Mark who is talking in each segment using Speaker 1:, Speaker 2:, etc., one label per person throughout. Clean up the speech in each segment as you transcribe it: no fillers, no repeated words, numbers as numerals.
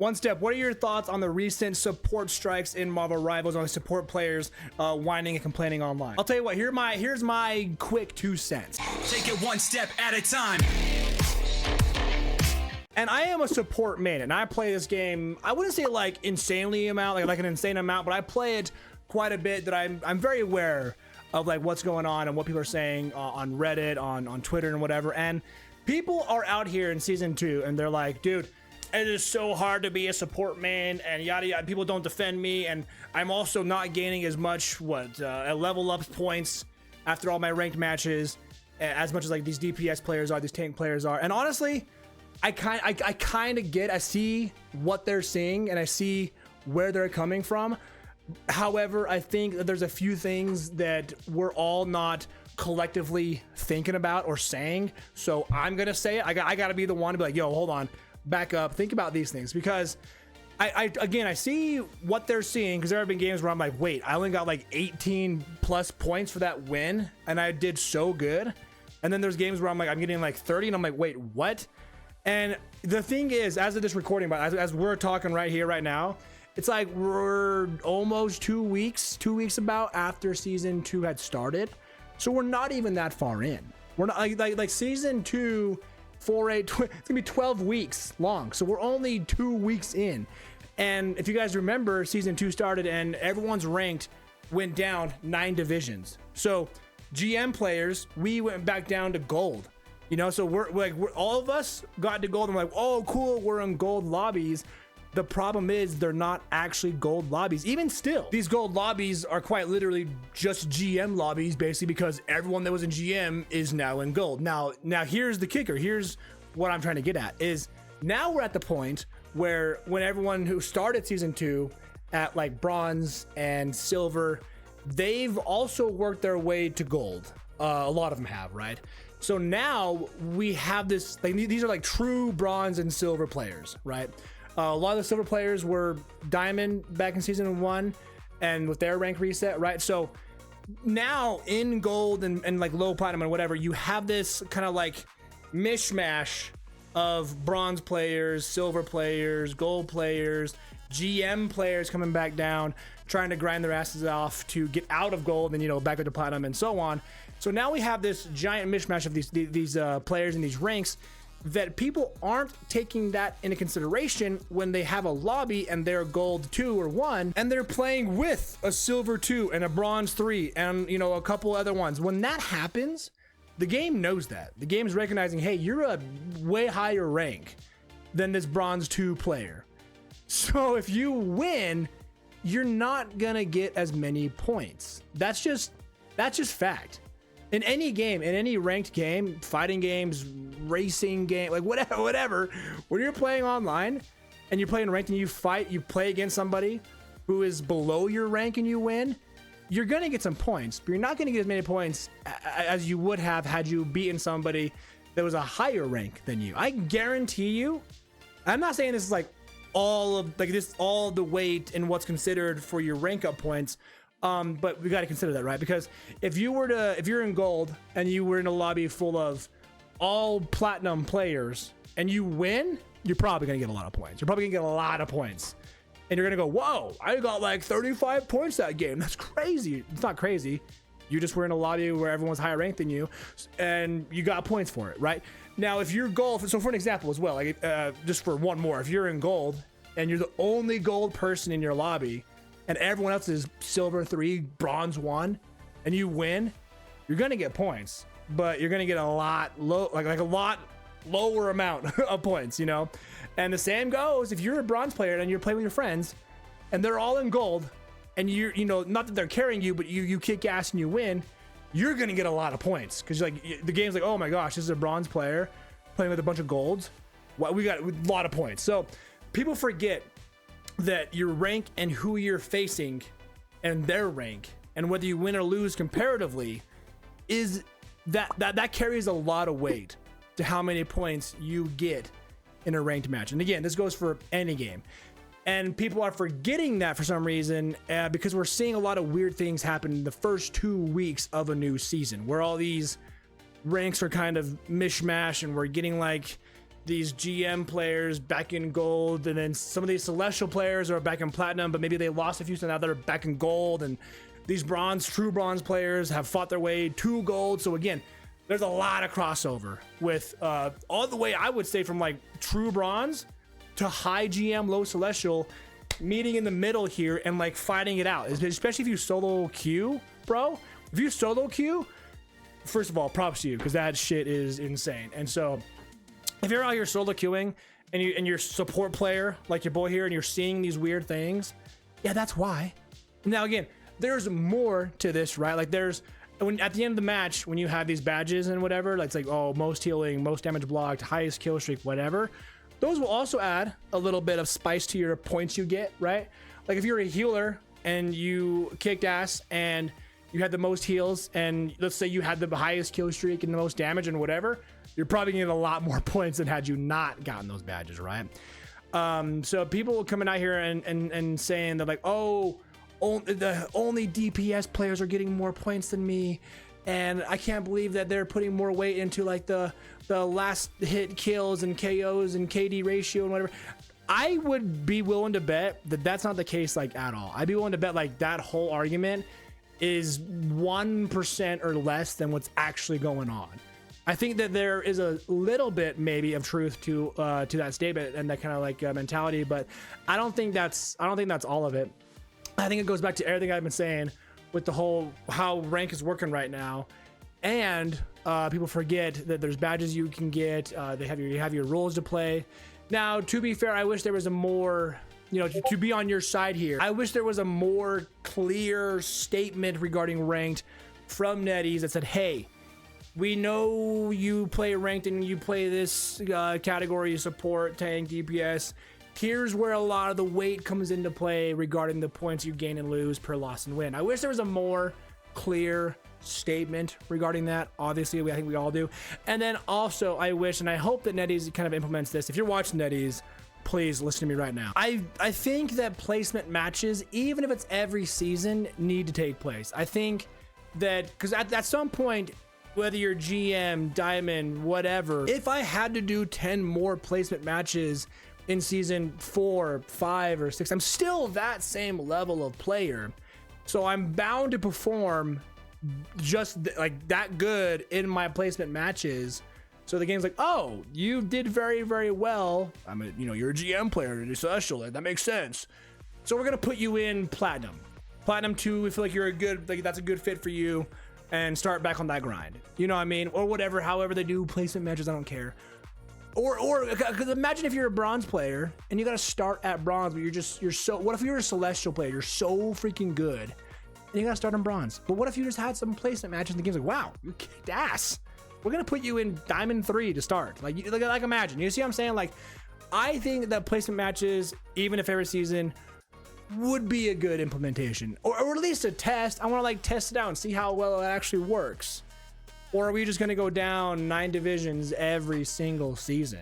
Speaker 1: Onestep, what are your thoughts on the recent support strikes in Marvel Rivals on the support players whining and complaining online? I'll tell you what, here's my quick 2 cents.
Speaker 2: Take it one step at a time.
Speaker 1: And I am a support main, and I play this game, I wouldn't say like insanely amount, like an insane amount, but I play it quite a bit that I'm very aware of like what's going on and what people are saying on Reddit, on Twitter and whatever. And people are out here in season 2 and they're like, dude, it is so hard to be a support main and yada yada. People don't defend me, and I'm also not gaining as much level up points after all my ranked matches as much as like these DPS players are, these tank players are. And honestly, I kind of get, I see what they're seeing and I see where they're coming from. However, I think that there's a few things that we're all not collectively thinking about or saying. So I'm gonna say it. I gotta be the one to be like, yo, hold on, back up, think about these things, because I see what they're seeing, because there have been games where I'm like, wait, I only got like 18 plus points for that win and I did so good. And then there's games where I'm like, I'm getting like 30 and I'm like, wait, what? And the thing is, as of this recording, but as we're talking right here, right now, it's like we're almost 2 weeks about after season 2 had started. So we're not even that far in. We're not like season 2, 4, 8, it's gonna be 12 weeks long. So we're only 2 weeks in. And if you guys remember, season 2 started and everyone's ranked went down 9 divisions. So GM players, we went back down to gold. You know, so we're all of us got to gold and we're like, oh cool, we're in gold lobbies. The problem is they're not actually gold lobbies. Even still, these gold lobbies are quite literally just GM lobbies, basically, because everyone that was in GM is now in gold. Now here's the kicker. Here's what I'm trying to get at is now we're at the point where when everyone who started season 2 at like bronze and silver, they've also worked their way to gold. A lot of them have, right? So now we have this, like, these are like true bronze and silver players, right? A lot of the silver players were diamond back in season 1 and with their rank reset, right? So now in gold and like low platinum and whatever, you have this kind of like mishmash of bronze players, silver players, gold players, GM players coming back down, trying to grind their asses off to get out of gold and, you know, back up to platinum and so on. So now we have this giant mishmash of these players in these ranks that people aren't taking that into consideration when they have a lobby and they're gold 2 or 1 and they're playing with a silver 2 and a bronze 3 and, you know, a couple other ones. When that happens, the game knows that. The game's recognizing, hey, you're a way higher rank than this bronze 2 player. So if you win, you're not gonna get as many points. That's just fact. In any game, in any ranked game, fighting games, racing game, like whatever, when you're playing online and you're playing ranked and you play against somebody who is below your rank and you win, you're gonna get some points, but you're not gonna get as many points as you would have had you beaten somebody that was a higher rank than you. I guarantee you, I'm not saying this is like all the weight in what's considered for your rank up points. But we got to consider that, right? Because if you're in gold and you were in a lobby full of all platinum players and you win, you're probably going to get a lot of points. You're probably going to get a lot of points. And you're going to go, whoa, I got like 35 points that game. That's crazy. It's not crazy. You just were in a lobby where everyone's higher ranked than you and you got points for it, right? Now, if you're gold, so for an example as well, like just for one more, if you're in gold and you're the only gold person in your lobby and everyone else is silver 3, bronze 1, and you win, you're gonna get points, but you're gonna get a lot a lot lower amount of points, you know? And the same goes if you're a bronze player and you're playing with your friends and they're all in gold and you know, not that they're carrying you, but you kick ass and you win, you're gonna get a lot of points because like the game's like, oh my gosh, this is a bronze player playing with a bunch of golds. Well, we got a lot of points. So people forget that your rank and who you're facing and their rank and whether you win or lose comparatively is that carries a lot of weight to how many points you get in a ranked match. And again, this goes for any game. And people are forgetting that for some reason because we're seeing a lot of weird things happen in the first 2 weeks of a new season where all these ranks are kind of mishmash and we're getting like these GM players back in gold, and then some of these celestial players are back in platinum, but maybe they lost a few, so now they're back in gold, and these true bronze players have fought their way to gold. So again, there's a lot of crossover with all the way, I would say, from like true bronze to high GM, low celestial, meeting in the middle here and like fighting it out, especially if you solo queue, bro. If you solo queue, first of all, props to you, because that shit is insane. And so if you're out here solo queuing and you're a support player like your boy here, and you're seeing these weird things, yeah, that's why. Now again, there's more to this, right? Like when at the end of the match, when you have these badges and whatever, like it's like, oh, most healing, most damage blocked, highest kill streak, whatever, those will also add a little bit of spice to your points you get, right? Like if you're a healer and you kicked ass and you had the most heals, and let's say you had the highest kill streak and the most damage and whatever, you're probably gonna get a lot more points than had you not gotten those badges, right? So people coming out here and saying that like, oh, the only DPS players are getting more points than me, and I can't believe that they're putting more weight into like the last hit kills and KOs and KD ratio and whatever. I would be willing to bet that that's not the case, like at all. I'd be willing to bet like that whole argument is 1% or less than what's actually going on. I think that there is a little bit maybe of truth to that statement and that kind of like mentality, but I don't think that's all of it. I think it goes back to everything I've been saying with the whole how rank is working right now, and people forget that there's badges you can get. You have your roles to play. Now, to be fair, I wish there was a more, to be on your side here, I wish there was a more clear statement regarding ranked from NetEase that said, hey, we know you play ranked and you play this category, support, tank, DPS. Here's where a lot of the weight comes into play regarding the points you gain and lose per loss and win. I wish there was a more clear statement regarding that. Obviously, I think we all do. And then also, I wish and I hope that NetEase kind of implements this. If you're watching NetEase, please listen to me right now. I think that placement matches, even if it's every season, need to take place. I think that because at some point, whether you're GM, Diamond, whatever, if I had to do 10 more placement matches in season 4, 5, or 6, I'm still that same level of player. So I'm bound to perform just like that good in my placement matches. So the game's like, oh, you did very, very well. You're a GM player, you're social, that makes sense. So we're gonna put you in Platinum. Platinum 2, we feel like that's a good fit for you, and start back on that grind. You know what I mean? Or whatever, however they do placement matches, I don't care. Or because imagine if you're a bronze player and you got to start at bronze, but what if you're a celestial player, you're so freaking good and you got to start on bronze? But what if you just had some placement matches and the game's like, wow, you kicked ass, we're gonna put you in Diamond 3 to start. Like imagine, you see what I'm saying? Like, I think that placement matches, even if every season, would be a good implementation, or at least a test. I want to like test it out and see how well it actually works. Or are we just going to go down 9 divisions every single season?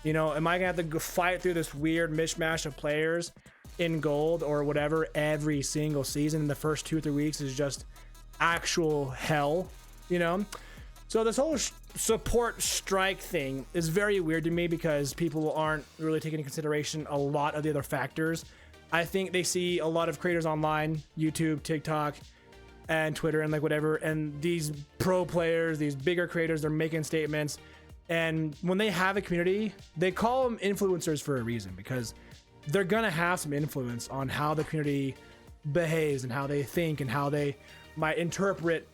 Speaker 1: Am I going to have to go fight through this weird mishmash of players in gold or whatever every single season? And the first 2 or 3 weeks is just actual hell, So this whole support strike thing is very weird to me because people aren't really taking into consideration a lot of the other factors. I think they see a lot of creators online, YouTube, TikTok, and Twitter and like whatever, and these pro players, these bigger creators, they're making statements, and when they have a community, they call them influencers for a reason, because they're gonna have some influence on how the community behaves and how they think and how they might interpret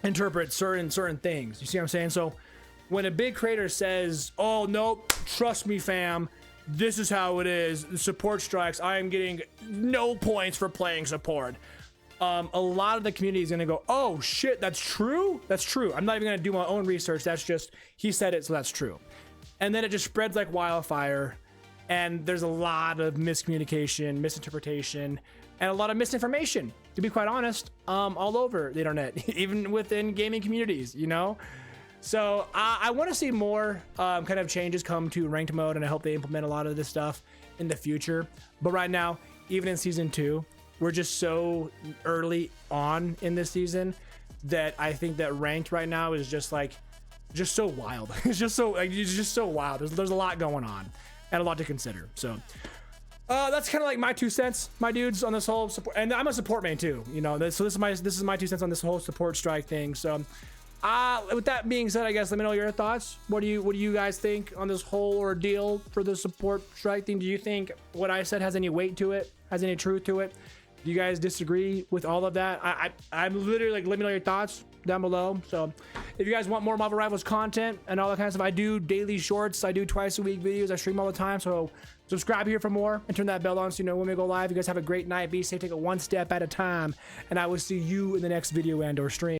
Speaker 1: certain things. You see what I'm saying? So when a big creator says, oh nope, trust me fam, this is how it is, support strikes, I am getting no points for playing support, a lot of the community is gonna go, oh shit, that's true. I'm not even gonna do my own research. That's just, he said it, so that's true. And then it just spreads like wildfire, and there's a lot of miscommunication, misinterpretation, and a lot of misinformation, to be quite honest, all over the internet, even within gaming communities, So I want to see more kind of changes come to ranked mode, and I hope they implement a lot of this stuff in the future. But right now, even in season 2, we're just so early on in this season that I think that ranked right now is just like just so wild. It's just so wild. There's a lot going on and a lot to consider. So that's kind of like my 2 cents, my dudes, on this whole support. And I'm a support main too, you know. So this is my 2 cents on this whole support strike thing. So with that being said, I guess let me know your thoughts. What do you guys think on this whole ordeal for the support strike thing? Do you think what I said has any weight to it? Has any truth to it? Do you guys disagree with all of that? I'm literally like, let me know your thoughts down below. So if you guys want more Marvel Rivals content and all that kind of stuff, I do daily shorts. I do twice a week videos. I stream all the time. So subscribe here for more and turn that bell on so you know when we go live. You guys have a great night. Be safe. Take it one step at a time. And I will see you in the next video and or stream.